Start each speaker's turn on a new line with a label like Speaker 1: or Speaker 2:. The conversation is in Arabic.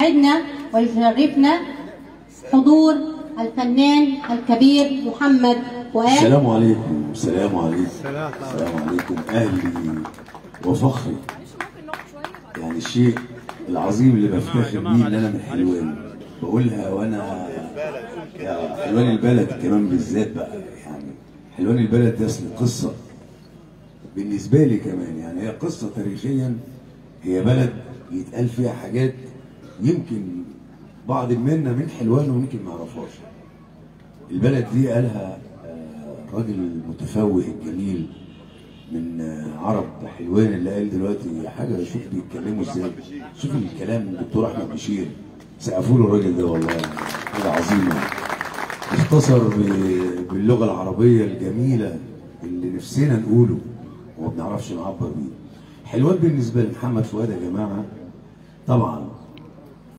Speaker 1: يسعدنا ويشرفنا حضور الفنان الكبير محمد فؤاد.
Speaker 2: السلام عليكم. السلام عليكم. السلام عليكم. أهلي وفخري، يعني الشيء العظيم اللي بفتخر بيه إن أنا من حلوان، بقولها وأنا يا حلوان البلد كمان بالذات بقى. يعني حلوان البلد دي أصل قصة بالنسبة لي كمان، يعني هي قصة تاريخيا، هي بلد يتقال فيها حاجات يمكن بعض منا من حلوان ويمكن ما يعرفهاش. البلد دي قالها الراجل المتفوه الجميل من عرب حلوان اللي قال دلوقتي حاجه، شوف بيتكلموا ازاي، شوف الكلام الدكتور احمد بشير، سقفوا له الراجل ده والله حاجه عظيمه. اختصر باللغه العربيه الجميله اللي نفسنا نقوله وما بنعرفش نعبر بيه. حلوان بالنسبه لمحمد فؤاد يا جماعه طبعا